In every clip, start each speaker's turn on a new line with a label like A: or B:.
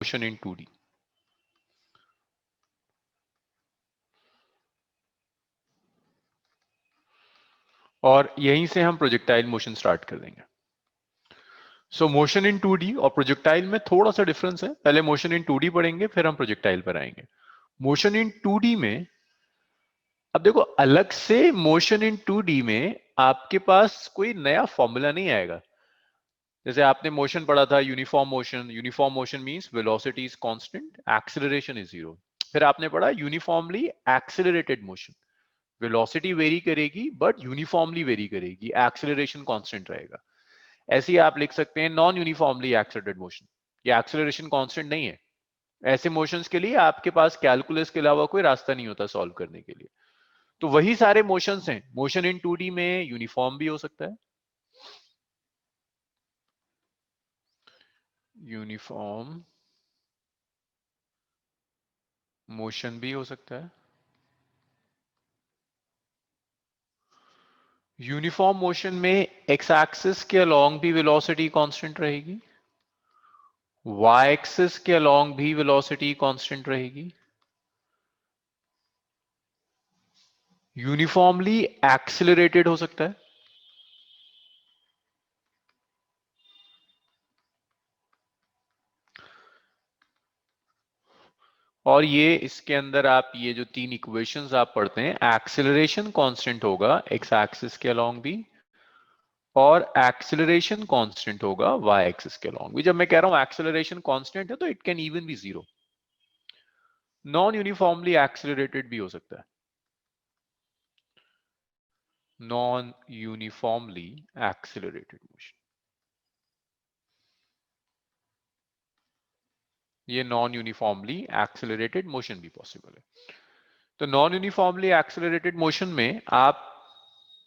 A: motion in 2D. और यहीं से हम प्रोजेक्टाइल मोशन स्टार्ट कर देंगे. सो मोशन इन 2D और प्रोजेक्टाइल में थोड़ा सा डिफरेंस है. पहले मोशन इन 2D पढ़ेंगे, फिर हम प्रोजेक्टाइल पर आएंगे. मोशन इन 2D में अब देखो, अलग से मोशन इन 2D में आपके पास कोई नया फॉर्मूला नहीं आएगा. जैसे आपने मोशन पढ़ा था, uniform motion. Uniform motion means velocity is constant, acceleration is zero. फिर आपने पढ़ा uniformly accelerated motion. Velocity very करेगी बट यूनिफॉर्मली वेरी करेगी, एक्सीलरेशन कांस्टेंट रहेगा. ऐसे ही आप लिख सकते हैं नॉन यूनिफॉर्मली एक्सीलरेटेड मोशन. ये एक्सीलरेशन कांस्टेंट नहीं है. ऐसे मोशंस के लिए आपके पास कैलकुलस के अलावा कोई रास्ता नहीं होता सॉल्व करने के लिए. तो वही सारे मोशंस हैं. मोशन इन 2D में यूनिफॉर्म भी हो सकता है, यूनिफॉर्म मोशन भी हो सकता है. यूनिफॉर्म मोशन में एक्स एक्सिस के अलोंग भी वेलोसिटी कांस्टेंट रहेगी, वाई एक्सिस के अलोंग भी वेलोसिटी कांस्टेंट रहेगी. यूनिफॉर्मली एक्सिलरेटेड हो सकता है. और ये इसके अंदर आप ये जो तीन इक्वेशंस आप पढ़ते हैं, एक्सिलरेशन कांस्टेंट होगा एक्स एक्सिस के अलोंग भी, और एक्सिलरेशन कांस्टेंट होगा वाई एक्सिस के अलोंग भी. जब मैं कह रहा हूं एक्सिलरेशन कांस्टेंट है तो it can even be zero. Non uniformly accelerated भी हो सकता है. नॉन यूनिफॉर्मली एक्सिलरेटेड मोशन, ये नॉन यूनिफॉर्मली एक्सिलरेटेड मोशन भी पॉसिबल है. तो नॉन यूनिफॉर्मली एक्सिलरेटेड मोशन में आप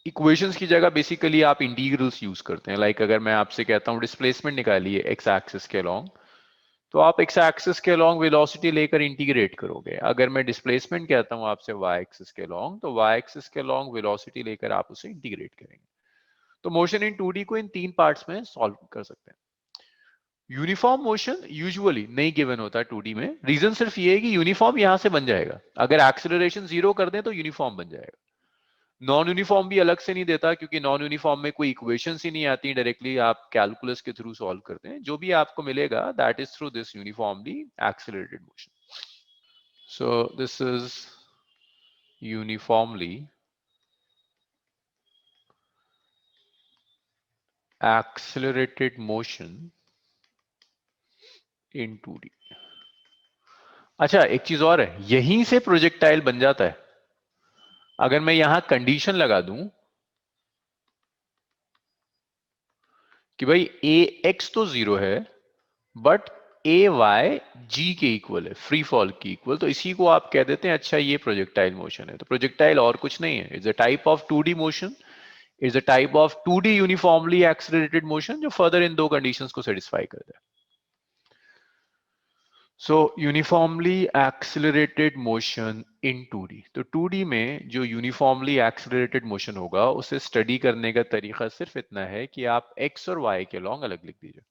A: इक्वेशंस की जगह बेसिकली आप इंटीग्रल्स यूज करते हैं. लाइक अगर मैं आपसे कहता हूं डिस्प्लेसमेंट निकालिए एक्स एक्सिस के अलोंग, तो आप एक्स एक्सिस के अलोंग वेलोसिटी लेकर इंटीग्रेट करोगे. अगर मैं डिस्प्लेसमेंट कहता हूं आपसे वाई एक्सिस के अलोंग, तो वाई एक्सिस के अलोंग वेलोसिटी लेकर आप उसे इंटीग्रेट करेंगे. तो मोशन इन 2D को इन तीन पार्ट्स में सॉल्व कर सकते हैं. यूनिफॉर्म मोशन यूजुअली नहीं गिवन होता 2D में. रीजन सिर्फ ये है कि यूनिफॉर्म यहां से बन जाएगा. अगर एक्सिलरेशन जीरो कर दें तो यूनिफॉर्म बन जाएगा. नॉन यूनिफॉर्म भी अलग से नहीं देता, क्योंकि नॉन यूनिफॉर्म में कोई इक्वेशंस ही नहीं आती. डायरेक्टली आप कैलकुलस के थ्रू सॉल्व करते हैं. जो भी आपको मिलेगा that is through this uniformly accelerated motion. So this is uniformly accelerated motion in 2D. अच्छा, एक चीज और है, यहीं से प्रोजेक्टाइल बन जाता है. अगर मैं यहां कंडीशन लगा दूं कि भाई ए एक्स तो जीरो है बट ए वाई जी के इक्वल है, फ्री फॉल की इक्वल, तो इसी को आप कह देते हैं अच्छा ये प्रोजेक्टाइल मोशन है. तो प्रोजेक्टाइल और कुछ नहीं है, it's a type of 2D motion. It's a type of 2D uniformly accelerated motion जो फर्दर इन दो कंडीशंस को सेटिस्फाई करता है. So uniformly accelerated motion in 2D. तो 2D में जो यूनिफॉर्मली एक्सिलरेटेड मोशन होगा उसे स्टडी करने का तरीका सिर्फ इतना है कि आप एक्स और वाई के लॉन्ग अलग लिख दीजिए.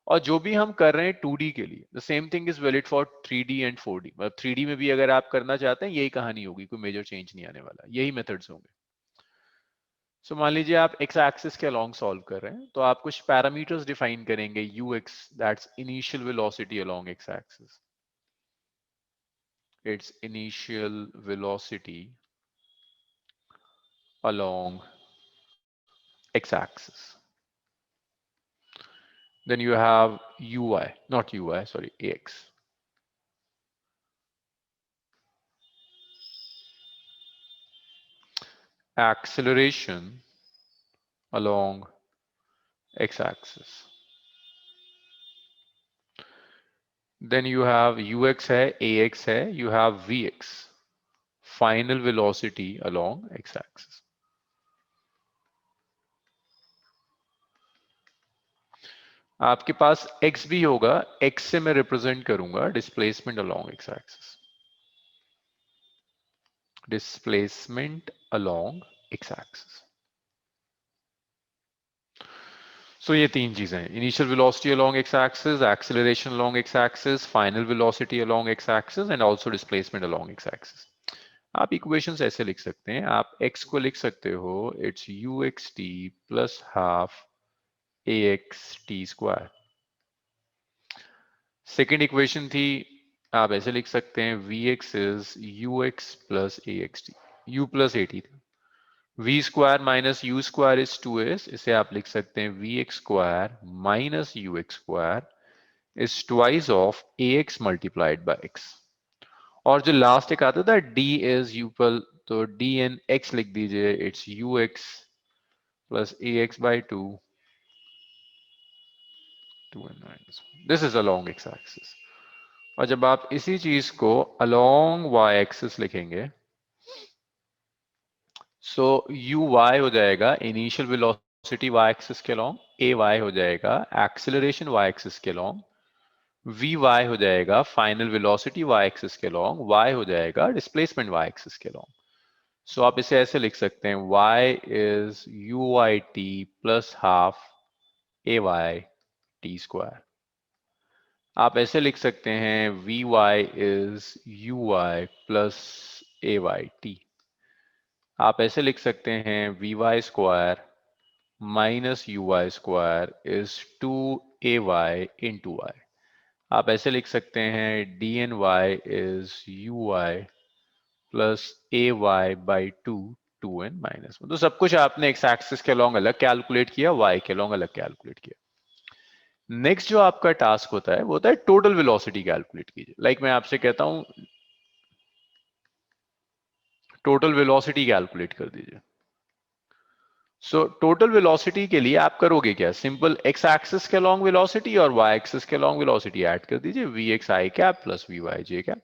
A: और जो भी हम कर रहे हैं 2D के लिए, the same thing is valid for 3D and 4D. मतलब 3D में भी अगर आप करना चाहते हैं यही कहानी होगी, कोई मेजर चेंज नहीं आने वाला, यही मेथड्स होंगे. सो मान लीजिए आप एक्स एक्सिस के अलोंग सॉल्व कर रहे हैं, तो आप कुछ पैरामीटर्स डिफाइन करेंगे. You x, that's initial velocity along x axis. its initial velocity along x-axis. Then you have ui, not ui, sorry, ax. Acceleration along x-axis. Then you have ux hai, ax hai, you have vx, final velocity along x-axis. आपके पास x भी होगा, x से मैं represent करूंगा displacement along x axis. Displacement along x axis. So ये तीन चीजें हैं, initial velocity along x axis, acceleration along x axis, final velocity along x axis and also displacement along x axis. आप equations ऐसे लिख सकते हैं, आप x को लिख सकते हो it's U X T plus half A x T square. Second equation थी, आप ऐसे लिख सकते हैं V x is you x plus A x T, U plus A T था। V square minus U square is two S, इसे आप लिख सकते हैं V x square minus U X square is twice of A X multiplied by X. और जो last एक आता था डी इज यूपल, तो डी एन एक्स लिख दीजिए, it's U x plus A X by two N minus, this is along x axis. और जब आप इसी चीज को अलोंग वाई एक्सिस लिखेंगे, सो यू वाई हो जाएगा इनिशियल वेलोसिटी वाई एक्सिस के अलोंग, ए वाई हो जाएगा एक्सेलरेशन वाई एक्सिस के अलोंग, वी वाई हो जाएगा फाइनल वेलोसिटी वाई एक्सिस के अलोंग, वाई हो जाएगा डिस्प्लेसमेंट वाई एक्सिस के अलोंग। सो आप इसे ऐसे लिख सकते हैं y is u y t plus half a y t square. आप ऐसे लिख सकते हैं v y is u y plus a y t. आप ऐसे लिख सकते हैं v y square minus u y square is two a y into y. आप ऐसे लिख सकते हैं d n y is u y plus a y by two two N minus one. तो सब कुछ आपने एक्स एक्सिस के अलॉन्ग अलग कैलकुलेट किया, वाई के अलॉन्ग अलग कैलकुलेट किया। नेक्स्ट जो आपका टास्क होता है वो होता है टोटल वेलोसिटी कैलकुलेट कीजिए। लाइक मैं आपसे कहता हूं टोटल वेलोसिटी कैलकुलेट कर दीजिए। सो टोटल वेलोसिटी के लिए आप करोगे क्या, सिंपल एक्स एक्सिस के अलॉन्ग वेलोसिटी और वाई एक्सिस के अलॉन्ग वेलोसिटी ऐड कर दीजिए, v x i cap plus v y j cap.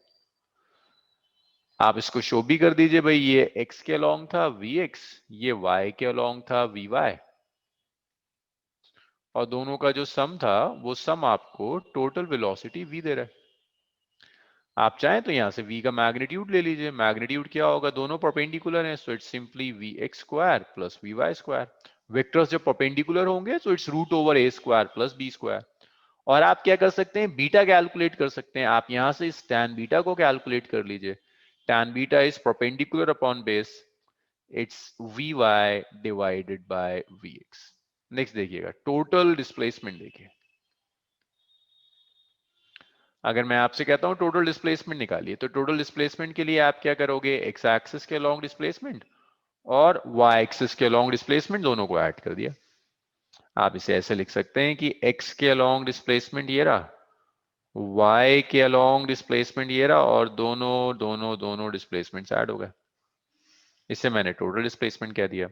A: आप इसको शो भी कर दीजिए भाई, ये x के अलॉन्ग था वी एक्स, ये y के अलॉन्ग था वी वाई, और दोनों का जो सम था वो सम आपको टोटल वेलोसिटी v दे रहा है। आप चाहें तो यहां से v का मैग्नीट्यूड ले लीजिए, मैग्नीट्यूड क्या होगा, दोनों परपेंडिकुलर हैं, so it's simply v x square plus v y square. Vectors जब परपेंडिकुलर होंगे तो it's root over a square plus b square. और आप क्या कर सकते हैं, बीटा कैलकुलेट कर सकते हैं, आप यहां से इस tan बीटा को कैलकुलेट कर लीजिए। tan beta is perpendicular upon base, it's v y divided by v x. Next देखिएगा टोटल डिस्प्लेसमेंट देखिए, अगर मैं आपसे कहता हूं टोटल डिस्प्लेसमेंट निकालिए, तो टोटल डिस्प्लेसमेंट के लिए आप क्या करोगे, एक्स एक्सिस के लॉन्ग डिस्प्लेसमेंट और वाई एक्सिस के लॉन्ग डिस्प्लेसमेंट दोनों को ऐड कर दिया। आप इसे ऐसे लिख सकते हैं कि एक्स के लॉन्ग डिस्प्लेसमेंट ये रहा, वाई के लॉन्ग डिस्प्लेसमेंट ये रहा, और दोनों दोनों दोनों डिस्प्लेसमेंट ऐड हो गए। इसे मैंने टोटल डिस्प्लेसमेंट कह दिया।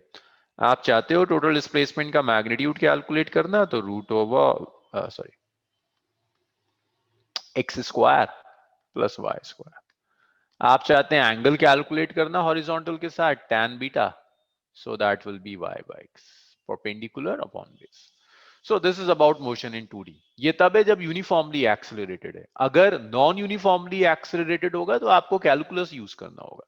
A: आप चाहते हो टोटल डिस्प्लेसमेंट का मैग्नीट्यूड कैलकुलेट करना, तो root over sorry x square plus y square. आप चाहते हैं एंगल कैलकुलेट करना हॉरिजॉन्टल के साथ, tan beta, so that will be y by x perpendicular upon base. So this is about motion in 2D। ये तब है जब यूनिफॉर्मली एक्सेलरेटेड है, अगर नॉन यूनिफॉर्मली एक्सेलरेटेड होगा तो आपको कैलकुलस यूज करना होगा।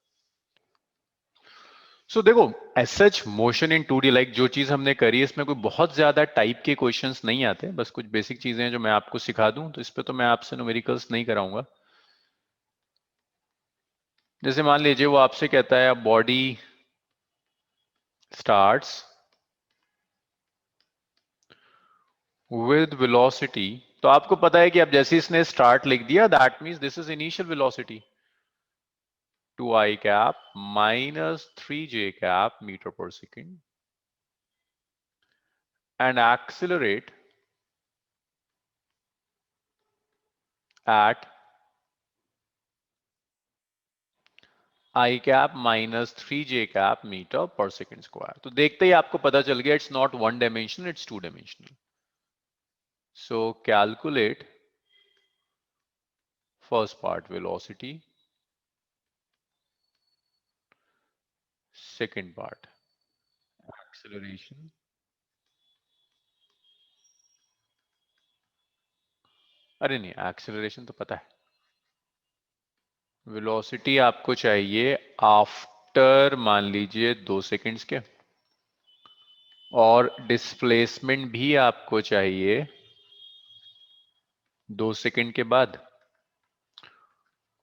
A: सो देखो as such motion in 2D, like जो चीज हमने करी इसमें कोई बहुत ज्यादा टाइप के क्वेश्चंस नहीं आते, बस कुछ बेसिक चीजें हैं जो मैं आपको सिखा दूं, तो इस पे तो मैं आपसे न्यूमेरिकल्स नहीं कराऊंगा। जैसे मान लीजिए वो आपसे कहता है बॉडी स्टार्ट्स विद वेलोसिटी, तो आपको पता है कि अब जैसे इसने स्टार्ट लिख दिया that means this is initial velocity 2i cap minus 3j cap metre per second and accelerate at I cap minus 3j cap metre per second square. तो देखते ही आपको पता चल गया it's not one dimensional, it's two dimensional. So calculate first part velocity, second part acceleration. अरे नहीं, acceleration तो पता है, वेलोसिटी आपको चाहिए आफ्टर मान लीजिए 2 सेकंड्स के। और डिस्प्लेसमेंट भी आपको चाहिए 2 सेकंड के बाद।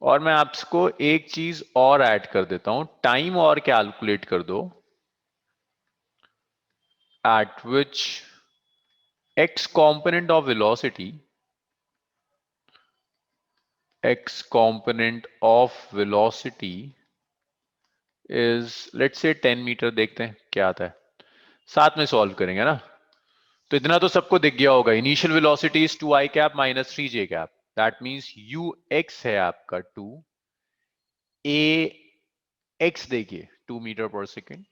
A: और मैं आपको एक चीज और ऐड कर देता हूं, टाइम और कैलकुलेट कर दो, eight which x component of velocity, x component of velocity is let's say 10 metre. देखते हैं क्या आता है, साथ में सॉल्व करेंगे ना। तो इतना तो सबको दिख गया होगा, initial velocity is 2 i cap minus 3 j cap, that means u x है आपका 2, ए एक्स देखिए 2 metre per second,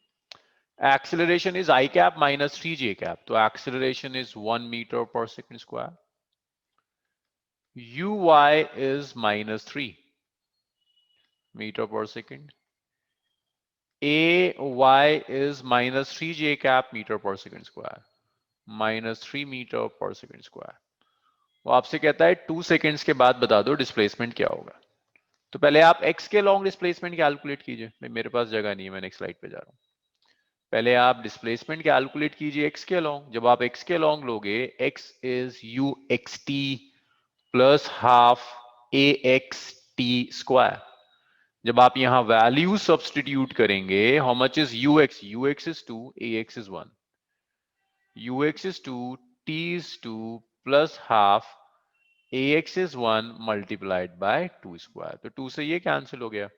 A: acceleration is i cap minus 3 j cap, तो acceleration is 1 metre per second square, u y is minus 3 metre per second, a y is minus 3 j cap meter per second square, minus 3 metre per second square. वो आपसे कहता है 2 seconds के बाद बता दो displacement क्या होगा। तो पहले आप x के लॉन्ग डिस्प्लेसमेंट कैलकुलेट कीजिए, मेरे पास जगह नहीं है, मैं नेक्स्ट स्लाइड पे जा रहा हूँ। पहले आप डिस्प्लेसमेंट कैलकुलेट कीजिए x के लॉन्ग। जब आप x के लॉन्ग लोगे, x is u x t plus half a x t square. जब आप यहां वैल्यू सब्सटीट्यूट करेंगे, how much is ux is 2, ax is 1, ux is 2, t is 2 plus half ax is 1 multiplied by 2 square। तो 2 से ये cancel हो गया,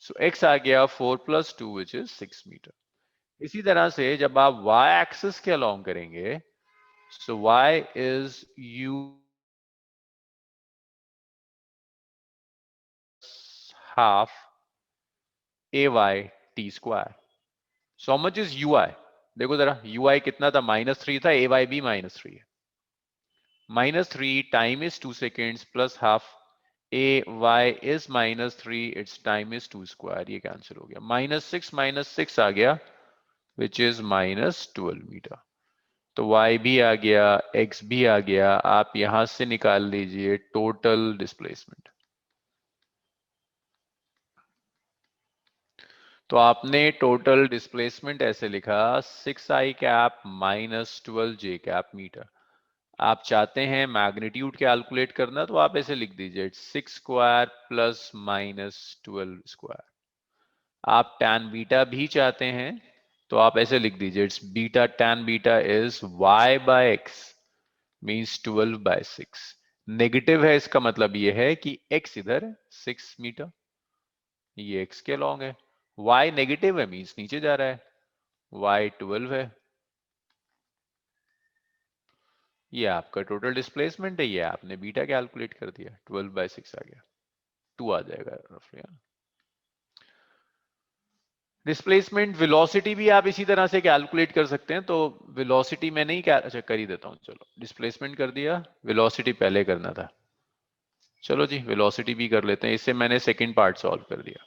A: सो x आ गया 4 plus 2 which is 6 मीटर। इसी तरह से जब आप y एक्सिस के अलोंग करेंगे, सो y is u half ay t square। So how much is ui, देखो जरा ui कितना था, -3 था, ay भी -3 है, -3 time is 2 seconds plus half a y is -3, it's time is 2 square, ये कैंसिल हो गया, -6 आ गया विच इज -12 मीटर। तो y भी आ गया, x भी आ गया, आप यहां से निकाल लीजिए टोटल डिस्प्लेसमेंट। तो आपने टोटल डिस्प्लेसमेंट ऐसे लिखा 6 आई कैप माइनस 12 जे कैप मीटर। आप चाहते हैं मैग्नीट्यूड कैलकुलेट करना, तो आप ऐसे लिख दीजिए 6 स्क्वायर प्लस माइनस 12 स्क्वायर। आप टैन बीटा भी चाहते हैं, तो आप ऐसे लिख दीजिए it's beta tan beta is y by x means 12/6। Negative है, इसका मतलब ये है कि x इधर 6 मीटर, ये x के लॉन्ग है, y नेगेटिव है मीन्स नीचे जा रहा है, y 12 है, ये आपका टोटल डिस्प्लेसमेंट है, ये आपने बीटा कैलकुलेट कर दिया, 12/6 आ गया, 2 आ जाएगा रफली। डिस्प्लेसमेंट वेलोसिटी भी आप इसी तरह से कैलकुलेट कर सकते हैं, तो वेलोसिटी मैं नहीं अच्छा कर ही देता हूं, चलो डिस्प्लेसमेंट कर दिया, वेलोसिटी पहले करना था, चलो जी वेलोसिटी भी कर लेते हैं। इससे मैंने सेकंड पार्ट सॉल्व कर दिया।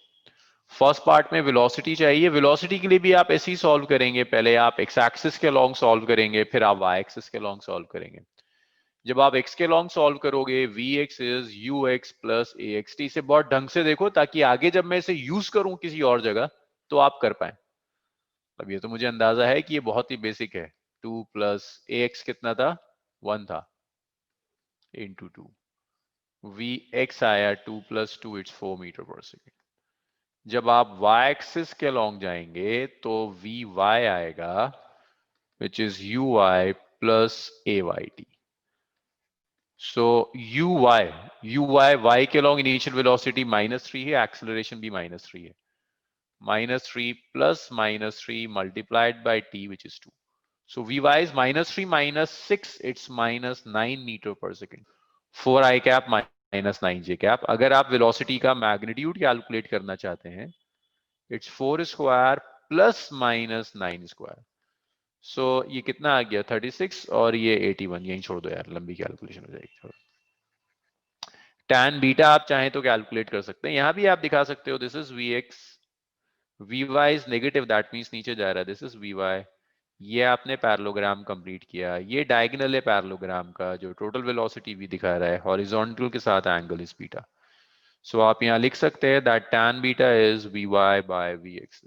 A: फर्स्ट पार्ट में वेलोसिटी चाहिए, वेलोसिटी के लिए भी आप ऐसे ही सॉल्व करेंगे, पहले आप एक्स एक्सिस के लॉन्ग सॉल्व करेंगे, फिर आप वाई एक्सिस के लॉन्ग सॉल्व करेंगे। जब आप x के लॉन्ग सॉल्व करोगे, vx is ux plus axt, इसे बहुत ढंग से देखो ताकि आगे जब मैं इसे यूज करूं किसी और जगह तो आप कर पाए। अब ये तो मुझे अंदाजा है कि ये बहुत ही बेसिक है, 2 प्लस ax कितना था, 1 था, इंटू 2, vx आया 2 plus 2 it's 4 metre per second. जब आप y एक्सिस के लॉन्ग जाएंगे तो vy आएगा which is uy plus ayt। So y के लॉन्ग इनिशियल वेलोसिटी -3 है, एक्सेलरेशन भी -3 है, -3 plus -3 multiplied by t which is 2। So vy is -3 -6, it's -9 metre per second, 4 i cap -9 j cap. अगर आप वेलोसिटी का मैग्नीट्यूड कैलकुलेट करना चाहते हैं, it's 4 square plus -9 square. So ये कितना आ गया 36 और ये 81, यहीं छोड़ दो यार, लंबी कैलकुलेशन हो जाएगी। टैन बीटा आप चाहें तो कैलकुलेट कर सकते हैं, यहां भी आप दिखा सकते हो, this is v x, v y is negative, that means नीचे जा रहा है, दिस इज वी वाई। ये आपने पैरेललोग्राम कंप्लीट किया, ये डायगोनल है पैरेललोग्राम का जो टोटल वेलोसिटी भी दिखा रहा है, हॉरिजॉन्टल के साथ एंगल इज बीटा। सो आप यहां लिख सकते हैं that tan beta is v y by v x.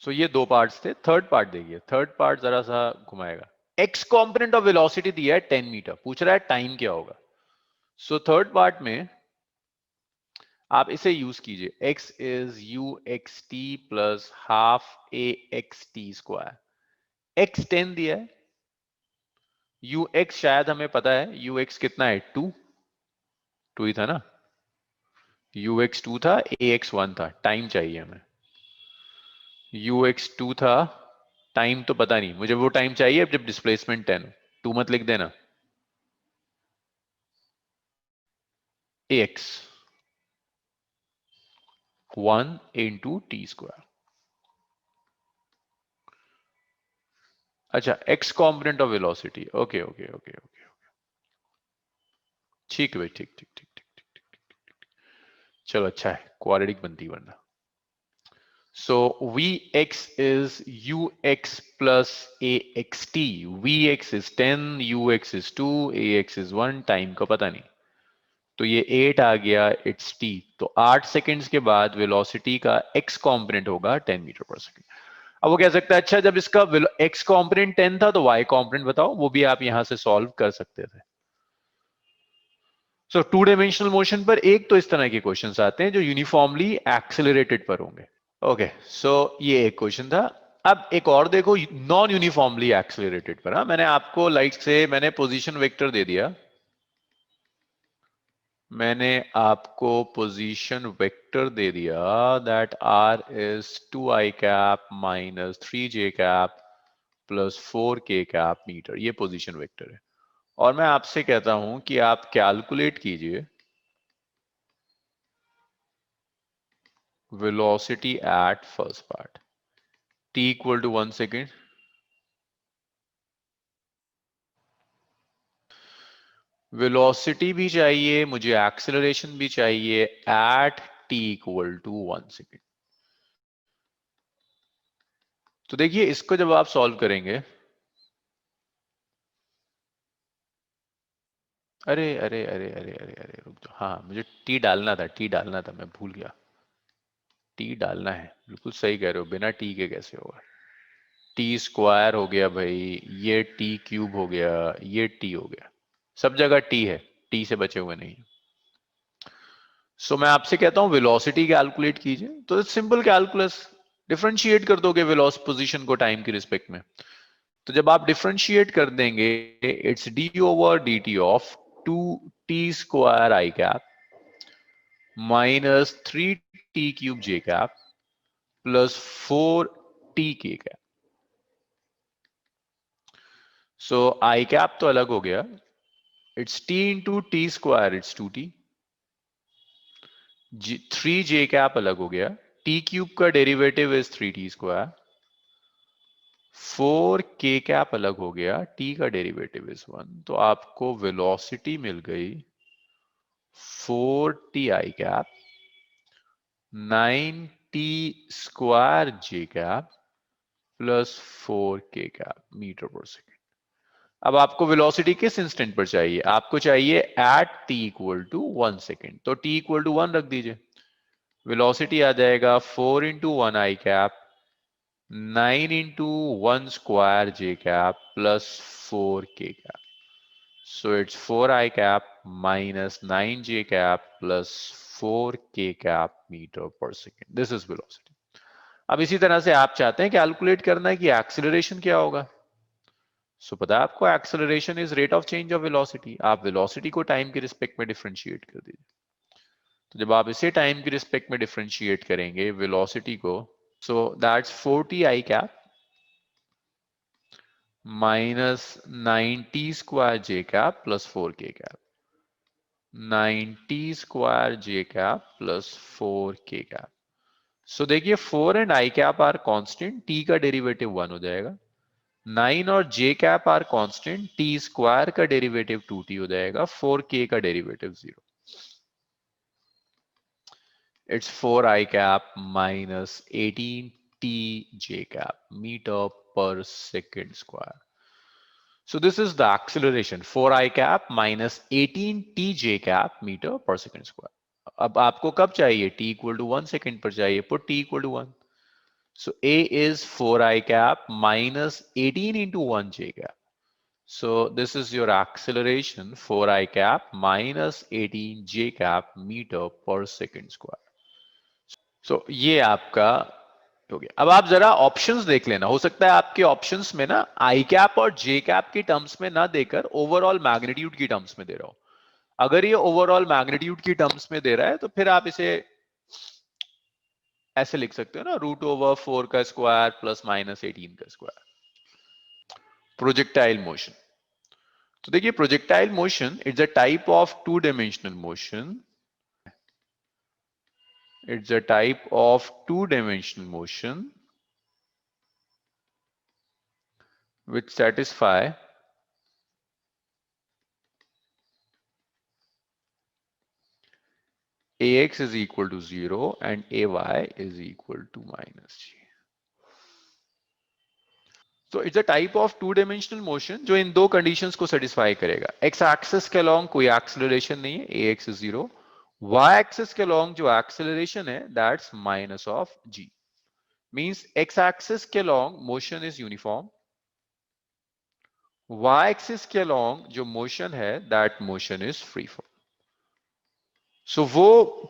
A: So ये दो पार्ट्स थे। थर्ड पार्ट देखिए, थर्ड पार्ट जरा सा घुमाएगा। एक्स कॉम्पोनेंट ऑफ वेलोसिटी दिया है 10 मीटर, पूछ रहा है टाइम क्या होगा। सो थर्ड पार्ट में आप इसे यूज कीजिए, x is you X T plus half A x T square. x 10 दिया है, यू एक्स शायद हमें पता है, यू एक्स कितना है 2 ही था ना, यू एक्स 2 था, ए एक्स 1 था, टाइम चाहिए हमें। यू एक्स 2 था, टाइम तो पता नहीं मुझे, वो टाइम चाहिए जब डिस्प्लेसमेंट 10। 2 मत लिख देना, ए एक्स 1 इंटू टी स्क्वायर। अच्छा, x component of velocity, okay okay okay okay, ठीक है भाई, ठीक ठीक ठीक ठीक ठीक ठीक। चलो अच्छा है, क्वाड्रेटिक बनती वरना। So v x is you x plus A x t. V x is 10, u x is 2, a x is 1, time का पता नहीं, तो ये 8 आ गया, इट्स टी। तो 8 सेकेंड्स के बाद वेलोसिटी का एक्स कॉम्पोनेंट होगा 10 मीटर पर सेकेंड। अब वो कह सकता है अच्छा जब इसका एक्स कॉम्पोनेंट 10 था तो वाई कॉम्पोनेंट बताओ, वो भी आप यहां से सॉल्व कर सकते थे। सो टू डायमेंशनल मोशन पर एक तो इस तरह के क्वेश्चंस आते हैं जो यूनिफॉर्मली एक्सेलरेटेड पर होंगे। ओके, सो ये एक क्वेश्चन था। अब एक और देखो, नॉन यूनिफॉर्मली एक्सेलरेटेड पर। मैंने आपको लाइट से मैंने पोजीशन वेक्टर दे दिया, मैंने आपको पोजीशन वेक्टर दे दिया that r is 2i cap minus 3j cap plus 4k cap metre, ये पोजीशन वेक्टर है। और मैं आपसे कहता हूं कि आप कैलकुलेट कीजिए velocity at first part, t equal to 1 second. Velocity भी चाहिए मुझे, एक्सेलरेशन भी चाहिए at t equal to 1 second. तो देखिए इसको जब आप सॉल्व करेंगे, अरे अरे अरे अरे अरे अरे रुक जाओ, हाँ मुझे टी डालना था, टी डालना था, मैं भूल गया, टी डालना है, बिल्कुल सही कह रहे हो, बिना टी के कैसे होगा। टी स्क्वायर हो गया भाई, ये टी क्यूब हो गया, ये टी हो गया, सब जगह टी है, टी से बचे हुए नहीं। सो मैं आपसे कहता हूं वेलोसिटी कैलकुलेट कीजिए, तो सिंपल कैलकुलस, डिफरेंशिएट कर दोगे वेलोस पोजीशन को टाइम के रिस्पेक्ट में। तो जब आप डिफरेंशिएट कर देंगे, it's D over D T of 2t square I cap minus 3t cube J cap plus 4t के कैप। सो आई कैप तो अलग हो गया, it's t into T square, it's 2t। 3j cap अलग हो गया, t क्यूब का derivative is 3t square. 4k cap अलग हो गया, t का डेरिवेटिव इज 1। तो आपको वेलोसिटी मिल गई 4t i cap 9t square j cap plus 4k cap metre per second. अब आपको वेलोसिटी किस इंस्टेंट पर चाहिए, आपको चाहिए at t equal to 1 second, तो t इक्वल टू 1 रख दीजिए। वेलोसिटी आ जाएगा 4 into 1 i cap 9 into 1 square j cap plus 4k cap. So it's 4i cap minus 9j cap plus 4k cap metre per second, this is velocity. अब इसी तरह से आप चाहते हैं कैलकुलेट करना है कि एक्सीलरेशन क्या होगा। सो पता है आपको, acceleration is rate of change of velocity. आप वेलोसिटी को टाइम के रिस्पेक्ट में डिफरेंशिएट कर दीजिए। तो जब आप इसे टाइम के रिस्पेक्ट में डिफरेंशिएट करेंगे वेलोसिटी को, so that's 4t i cap minus 9t square j cap plus 4k cap, 9t square j cap plus 4k cap. So देखिए 4 and i cap are constant, t का derivative 1 हो जाएगा। 9 और j cap are constant, t square का derivative 2t हो जाएगा, 4k का derivative 0। It's 4i cap minus 18t j cap metre per second square. So this is the acceleration 4i cap minus 18t j cap meter per second square. अब आपको कब चाहिए, t equal to 1 second पर चाहिए, put t equal to 1। So A is 4i cap minus 18 into 1 j cap. So this is your acceleration 4i cap minus 18 j cap meter per second square. So ये आपका हो गया। अब आप जरा options देख लेना, हो सकता है आपके ऑप्शंस में ना आई कैप और जे कैप की टर्म्स में ना देकर ओवरऑल मैग्नीट्यूड की टर्म्स में दे रहा हो। अगर ये ओवरऑल मैग्नीट्यूड की टर्म्स में दे रहा है तो फिर आप इसे ऐसे लिख सकते हो ना, रूट ओवर 4 का स्क्वायर प्लस माइनस 18 का स्क्वायर। प्रोजेक्टाइल मोशन, तो देखिए projectile motion it's a type of two dimensional motion, it's a type of two-dimensional motion which satisfy ax is equal to 0 and ay is equal to minus g. So it's a type of two-dimensional motion जो इन दो conditions को satisfy करेगा। x axis के along कोई acceleration नहीं है, ax is 0, y axis के along जो acceleration है that's minus of g, means x axis के along motion is uniform, y axis के along जो motion है that motion is free fall. सो वो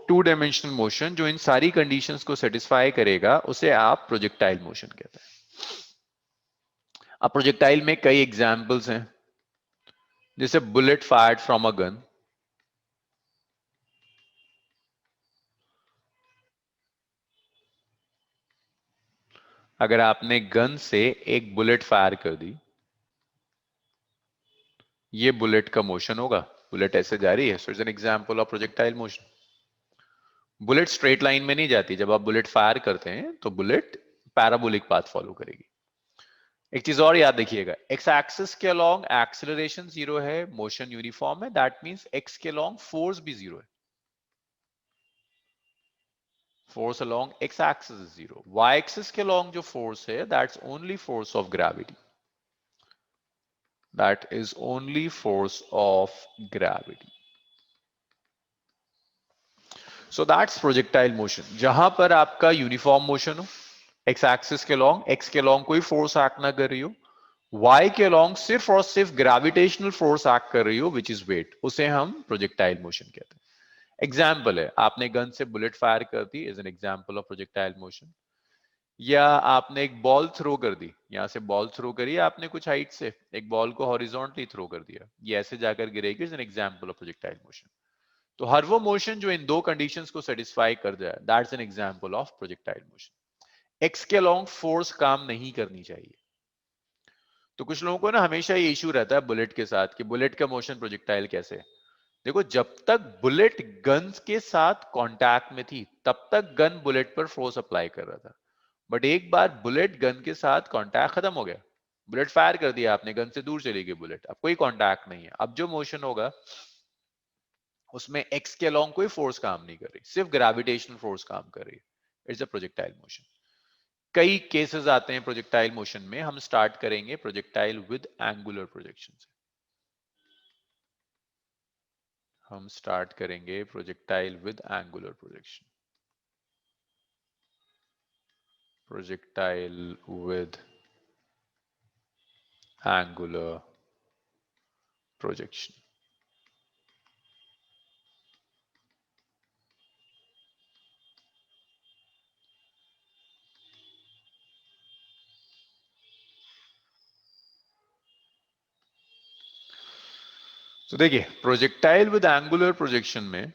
A: टू डायमेंशनल मोशन जो इन सारी कंडीशंस को सेटिस्फाई करेगा उसे आप प्रोजेक्टाइल मोशन कहते हैं। अब प्रोजेक्टाइल में कई एग्जांपल्स हैं, जैसे bullet fired from a gun. अगर आपने गन से एक बुलेट फायर कर दी, ये बुलेट का मोशन होगा, बुलेट ऐसे जा रही है, so it's an example of projectile motion. Bullet straight line में नहीं जाती, जब आप बुलेट फायर करते हैं तो बुलेट पैराबोलिक पाथ फॉलो करेगी। एक चीज और याद रखिएगा, एक्स एक्सिस के अलोंग एक्सेलरेशन जीरो है, मोशन यूनिफॉर्म है, दैट मींस एक्स के अलोंग फोर्स भी जीरो है। Force along x axis is zero, y axis के अलोंग जो फोर्स है that's only force of gravity, that is only force of gravity. So that's projectile motion, जहां पर आपका uniform motion हो, एक्स एक्सिस के लॉन्ग, एक्स के along कोई फोर्स एक्ट ना कर रही हो, वाई के लॉन्ग सिर्फ और सिर्फ ग्रेविटेशनल फोर्स एक्ट कर रही हो विच इज वेट, उसे हम प्रोजेक्टाइल मोशन कहते हैं। एग्जाम्पल है, आपने गन से बुलेट फायर कर दी is an example of projectile motion, या आपने एक बॉल थ्रो कर दी, यहां से बॉल थ्रो करी आपने कुछ हाइट से, एक बॉल को हॉरिजॉन्टली थ्रो कर दिया, ये ऐसे जाकर गिरेगी, is an example of projectile motion. तो हर वो मोशन जो इन दो कंडीशंस को सेटिस्फाई कर जाए that's an example of projectile motion. X के लॉन्ग फोर्स काम नहीं करनी चाहिए। तो कुछ लोगों को ना हमेशा ये इश्यू रहता है बुलेट के साथ कि बुलेट का मोशन प्रोजेक्टाइल कैसे है। देखो, जब तक बुलेट गन के साथ कांटेक्ट में थी तब तक गन बुलेट पर फोर्स अप्लाई कर रहा था, बट एक बार बुलेट गन के साथ कांटेक्ट खत्म हो गया, बुलेट फायर कर दिया आपने, गन से दूर चली गई बुलेट, अब कोई कांटेक्ट नहीं है, अब जो मोशन होगा उसमें एक्स के अलोंग कोई फोर्स काम नहीं कर रही, सिर्फ ग्रेविटेशनल फोर्स काम कर रही है, इट्स अ प्रोजेक्टाइल मोशन। कई केसेस आते हैं प्रोजेक्टाइल मोशन में, हम स्टार्ट करेंगे प्रोजेक्टाइल विद एंगुलर प्रोजेक्शन से। हम स्टार्ट करेंगे projectile with angular projection, projectile with angular projection. तो देखिए प्रोजेक्टाइल विद एंगुलर प्रोजेक्शन में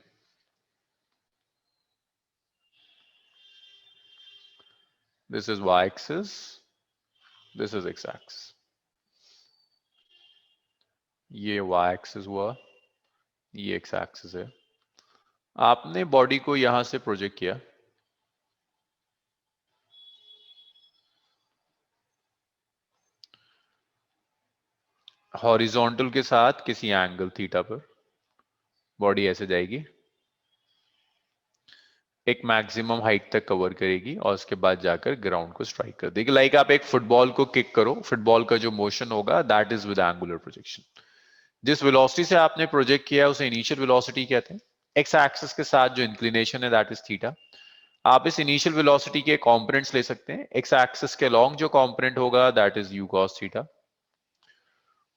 A: this is y axis, this is x axis, ये y एक्सिस हुआ, ये x एक्सिस है। आपने बॉडी को यहां से प्रोजेक्ट किया, हॉरिजॉन्टल के साथ किसी एंगल थीटा पर, बॉडी ऐसे जाएगी, एक मैक्सिमम हाइट तक कवर करेगी और उसके बाद जाकर ग्राउंड को स्ट्राइक कर देगी। लाइक आप एक फुटबॉल को किक करो, फुटबॉल का जो मोशन होगा that is with angular projection. जिस वेलोसिटी से आपने प्रोजेक्ट किया है उसे इनिशियल वेलोसिटी कहते हैं, एक्स एक्सिस के साथ जो इंक्लिनेशन है दैट इज थीटा। आप इस इनिशियल वेलोसिटी के कंपोनेंट्स ले सकते हैं। एक्स एक्सिस के लॉन्ग जो कंपोनेंट होगा that is u cos theta,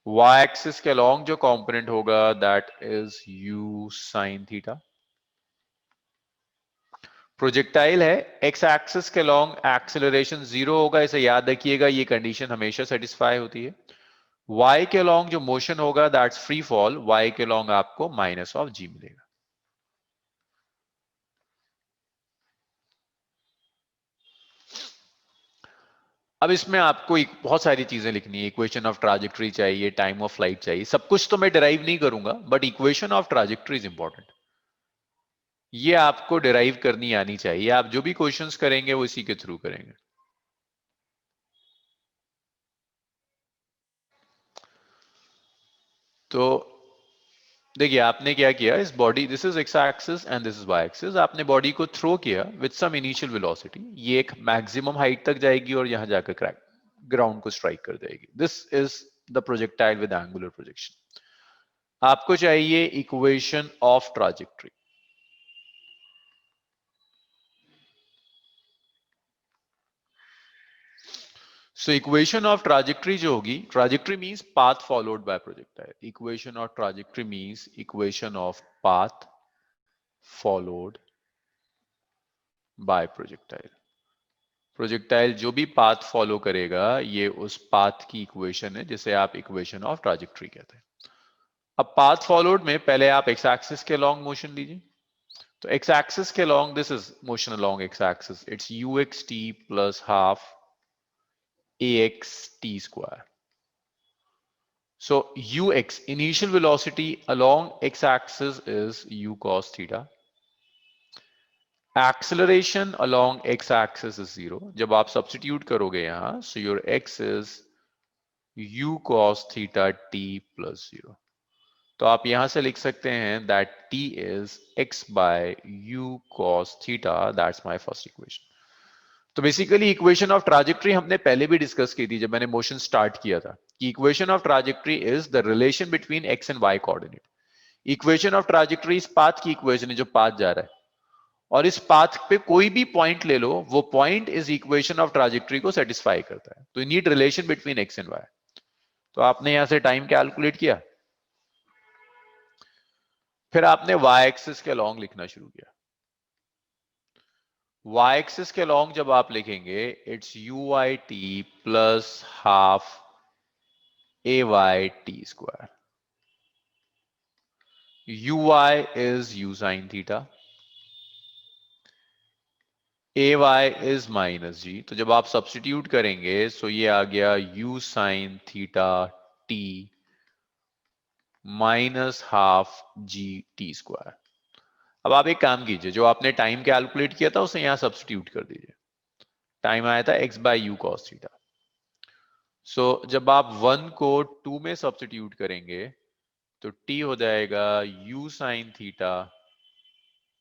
A: y axis के लॉन्ग जो कंपोनेंट होगा that is u sine theta. Projectile है, एक्स एक्सिस के लॉन्ग एक्सेलरेशन 0 होगा, इसे याद रखिएगा, ये कंडीशन हमेशा सेटिस्फाई होती है। y के लॉन्ग जो मोशन होगा दैट्स फ्री फॉल, y के लॉन्ग आपको माइनस ऑफ जी मिलेगा। अब इसमें आपको बहुत सारी चीजें लिखनी है, इक्वेशन ऑफ ट्राजेक्टरी चाहिए, टाइम ऑफ फ्लाइट चाहिए, सब कुछ तो मैं डिराइव नहीं करूंगा, but equation of trajectory is important. ये आपको डिराइव करनी आनी चाहिए, आप जो भी क्वेश्चंस करेंगे वो इसी के थ्रू करेंगे। तो देखिए आपने क्या किया, इस body, this is x axis and this is y axis, आपने बॉडी को थ्रो किया विद सम इनिशियल वेलोसिटी, ये एक मैक्सिमम हाइट तक जाएगी और यहां जाकर क्रैक ग्राउंड को स्ट्राइक कर देगी। This is the projectile with angular projection. आपको चाहिए equation of trajectory. So equation of trajectory जो होगी, trajectory means path followed by projectile, equation of trajectory means equation of path followed by projectile. Projectile जो भी path follow करेगा ये उस path की इक्वेशन है, जिसे आप इक्वेशन ऑफ ट्राजेक्टरी कहते हैं। अब पाथ फॉलोड में पहले आप एक्स एक्सिस के लॉन्ग मोशन लीजिए। तो एक्स एक्सिस के long, this is motion along x axis, it's U X T plus half A x T square. So ux, initial velocity along x-axis is u cos theta. Acceleration along x-axis is 0. जब आप substitute करोगे यहाँ, so your x is u cos theta t plus 0. तो आप यहां से लिख सकते हैं that t is x by u cos theta. That's my first equation. तो बेसिकली इक्वेशन ऑफ ट्राजेक्टरी हमने पहले भी डिस्कस की थी जब मैंने मोशन स्टार्ट किया था, कि equation of trajectory is the relation between x and y coordinate. Equation of trajectory इस पाथ की इक्वेशन है जो पाथ जा रहा है, और इस पाथ पे कोई भी पॉइंट ले लो, वो पॉइंट इस इक्वेशन ऑफ ट्राजेक्टरी को सेटिस्फाई करता है। तो you need relation between x and y. तो आपने यहां से टाइम कैलकुलेट किया, फिर आपने वाई एक्सिस के लॉन्ग लिखना शुरू किया। वाई एक्सिस के लॉन्ग जब आप लिखेंगे, it's u i t plus half a y t square. uy is u sin theta, ay is minus जी। तो जब आप सब्सटीट्यूट करेंगे सो ये आ गया u sin theta t minus half g T square. अब आप एक काम कीजिए, जो आपने टाइम कैलकुलेट किया था उसे यहां सब्सटीट्यूट कर दीजिए। टाइम आया था x by u cos theta. So जब आप 1 को 2 में सब्सटीट्यूट करेंगे तो t हो जाएगा u sin theta,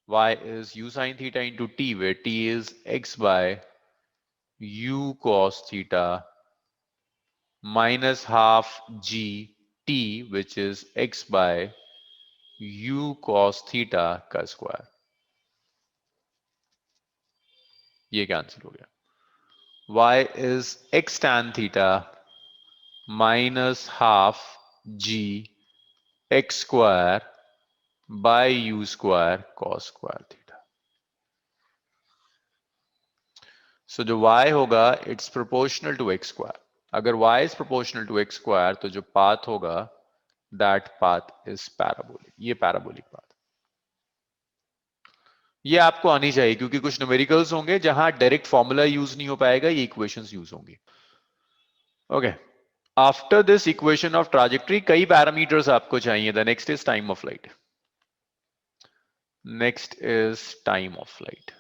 A: y is u sin theta into t, where t is x by u cos theta minus half g t, which is x by u cos theta का square. ये क्या answer हो गया? y is x tan theta minus half g x square by u square cos square theta। सो जो y होगा it's proportional to x square. अगर y is proportional to x square तो जो पाथ होगा दैट पाथ इज पैराबोलिक। ये parabolic path, ये आपको आनी चाहिए, क्योंकि कुछ न्यूमेरिकल्स होंगे जहां डायरेक्ट फॉर्मूला यूज नहीं हो पाएगा, ये इक्वेशंस यूज होंगी। Okay, after this equation of trajectory कई पैरामीटर्स आपको चाहिए। The next is time of flight. Next is time of flight.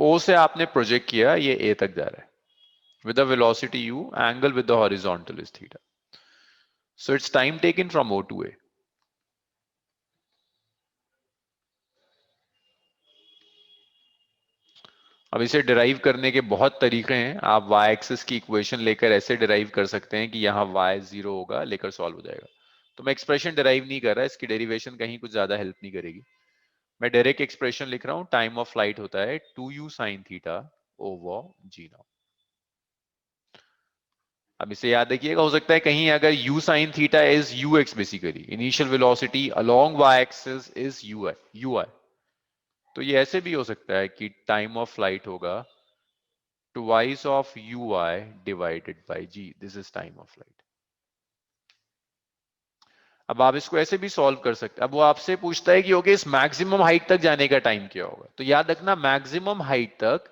A: O से आपने प्रोजेक्ट किया, ये ए तक जा रहा है with the velocity u, angle with the horizontal is theta. So it's time taken from O to A. अब इसे डिराइव करने के बहुत तरीके हैं। आप y एक्सिस की इक्वेशन लेकर ऐसे डिराइव कर सकते हैं कि यहाँ y 0 होगा, लेकर सॉल्व हो जाएगा। तो मैं एक्सप्रेशन डिराइव नहीं कर रहा, इसकी डेरिवेशन कहीं कुछ ज्यादा हेल्प नहीं करेगी। मैं डायरेक्ट एक्सप्रेशन लिख रहा हूँ। टाइम ऑफ फ्लाइट होता है 2u sin theta over g not. अब इसे याद रखिएगा, हो सकता है कहीं अगर u sin theta is ux, basically initial velocity along y axis is ui, तो ये ऐसे भी हो सकता है कि टाइम ऑफ फ्लाइट होगा twice of ui divided by g. This is time of flight. अब आप इसको ऐसे भी सॉल्व कर सकते हैं। अब वो आपसे पूछता है कि ओके, इस मैक्सिमम हाइट तक जाने का टाइम क्या होगा। तो याद रखना, मैक्सिमम हाइट तक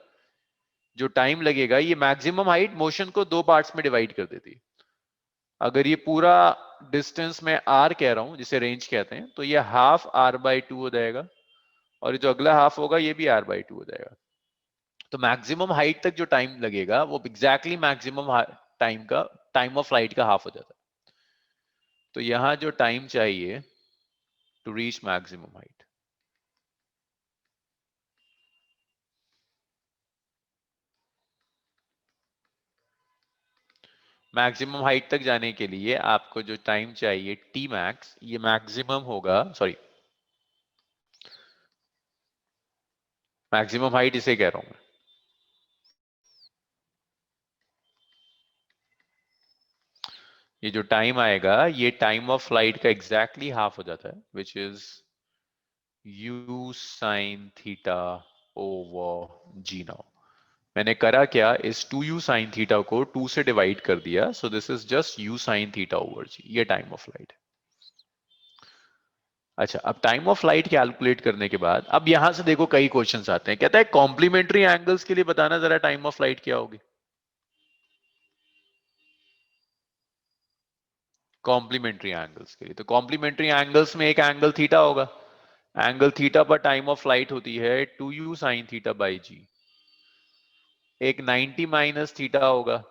A: जो टाइम लगेगा, ये मैक्सिमम हाइट मोशन को दो पार्ट्स में डिवाइड कर देती है। अगर ये पूरा डिस्टेंस में r कह रहा हूं, जिसे रेंज कहते हैं, तो ये हाफ r/2 हो जाएगा, और ये जो अगला हाफ होगा ये भी r/2 हो जाएगा। तो मैक्सिमम हाइट तक जो टाइम लगेगा वो exactly maximum time of flight का हाफ हो जाता है। तो यहां जो टाइम चाहिए to reach maximum height, maximum height तक जाने के लिए आपको जो टाइम चाहिए टी मैक्स, ये मैक्सिमम होगा, सॉरी मैक्सिमम हाइट इसे कह रहा हूं मैं। ये जो टाइम आएगा ये टाइम ऑफ फ्लाइट का एग्जैक्टली हाफ हो जाता है, which is u sin theta over g now. मैंने करा क्या, इस 2u sin थीटा को 2 से डिवाइड कर दिया, so this is just u sin theta over g. ये टाइम ऑफ फ्लाइट है। अच्छा, अब टाइम ऑफ फ्लाइट कैलकुलेट करने के बाद अब यहां से देखो कई क्वेश्चंस आते हैं। कहता है कॉम्प्लीमेंट्री एंगल्स के लिए बताना जरा टाइम ऑफ फ्लाइट क्या होगी। कॉम्प्लीमेंट्री एंगल्स के लिए, तो कॉम्प्लीमेंट्री एंगल्स में एक एंगल थीटा होगा। एंगल थीटा पर टाइम ऑफ फ्लाइट होती है 2u sin थीटा बाई जी। एक 90 माइनस थीटा होगा।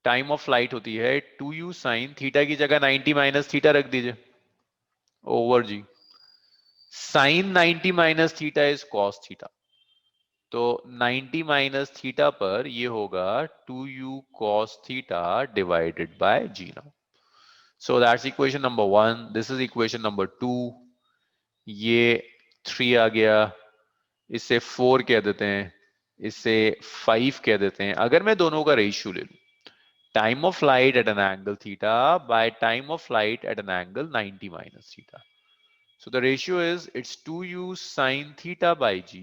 A: टाइम ऑफ फ्लाइट होती है 2u sin थीटा की जगह 90 माइनस थीटा रख दीजिए over g. Sine 90 minus theta is cos theta, तो 90 माइनस थीटा पर ये होगा 2u cos theta divided by g now. So that's equation number 1, this is equation number 2। ये 3 आ गया, इससे 4 कह देते हैं, इससे 5 कह देते हैं। अगर मैं दोनों का रेशियो ले लूं, time of flight at an angle theta by time of flight at an angle 90 minus theta. So the ratio is it's 2u sin theta by g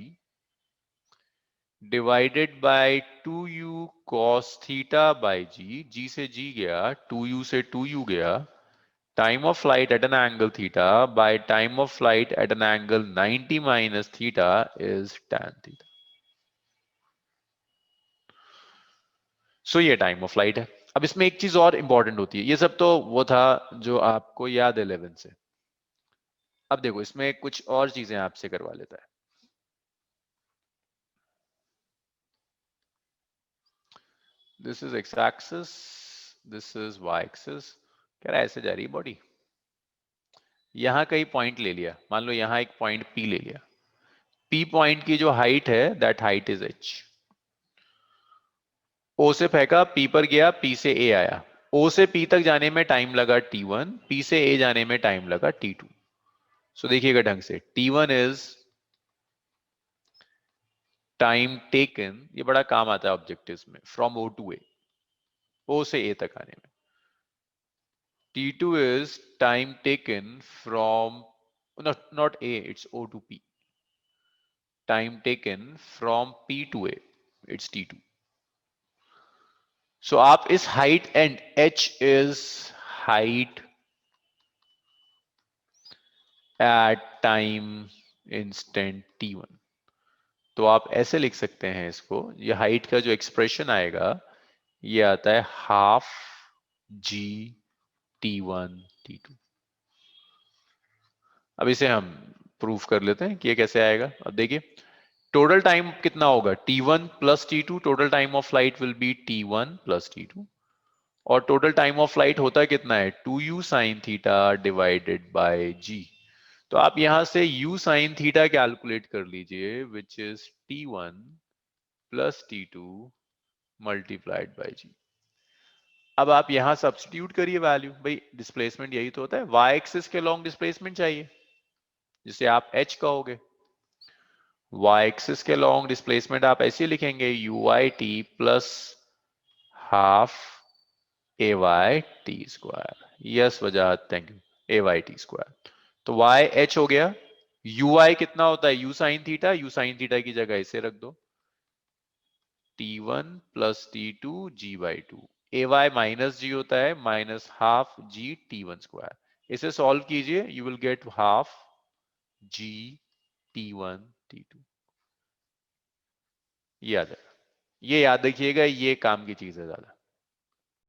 A: divided by 2u cos theta by g. g से g गया, 2u से 2u गया, time of flight at an angle theta by time of flight at an angle 90 minus theta is tan theta. सो ये time of flight है। अब इसमें एक चीज और इंपॉर्टेंट होती है, ये सब तो वो था जो आपको याद है 11 से। अब देखो इसमें कुछ और चीजें आपसे करवा लेता है। This is x axis, this is y axis. कह रहा है ऐसे जा रही है बॉडी। यहां कहीं पॉइंट ले लिया, मान लो यहां एक पॉइंट पी ले लिया। पी पॉइंट की जो हाइट है दैट हाइट इज एच। ओ से फेंका, पी पर गया, पी से ए आया। ओ से पी तक जाने में टाइम लगा t1, पी से ए जाने में टाइम लगा t2। सो देखिएगा ढंग से, t1 इज टाइम टेकन, ये बड़ा काम आता है ऑब्जेक्टिव्स में, फ्रॉम ओ टू ए, ओ से ए तक आने में। T2 is time taken from, not A, it's O to P. Time taken from P to A, it's T2. So आप इस height and H is height at time instant T1. तो आप ऐसे लिख सकते हैं इसको, ये हाइट का जो एक्सप्रेशन आएगा ये आता है हाफ जी T1 T2। अब इसे हम प्रूफ कर लेते हैं कि ये कैसे आएगा। अब देखिए, टोटल टाइम कितना होगा t1 plus t2, total time of flight will be t1 plus t2, और टोटल टाइम ऑफ फ्लाइट होता कितना है 2u sine theta divided bye g। तो आप यहां से u साइन थीटा कैलकुलेट कर लीजिए which is t1 plus t2 multiplied by g। अब आप यहां सब्स्टिट्यूट करिए वैल्यू, भाई डिस्प्लेसमेंट यही तो होता है, y एक्सिस के लॉन्ग डिस्प्लेसमेंट चाहिए जिसे आप h कहोगे। y एक्सिस के लॉन्ग डिस्प्लेसमेंट आप ऐसे लिखेंगे u i t plus half a y t square. Yes वजह, thank you. A y t square, तो वाई एच हो गया। यू आई कितना होता है u sine theta, u sine theta की जगह इसे रख दो t one plus t two g by two. A y minus जी होता है minus half g t one square. इसे सॉल्व कीजिए, you will get half g t one t two. याद है, ये याद रखिएगा, ये काम की चीज है ज्यादा।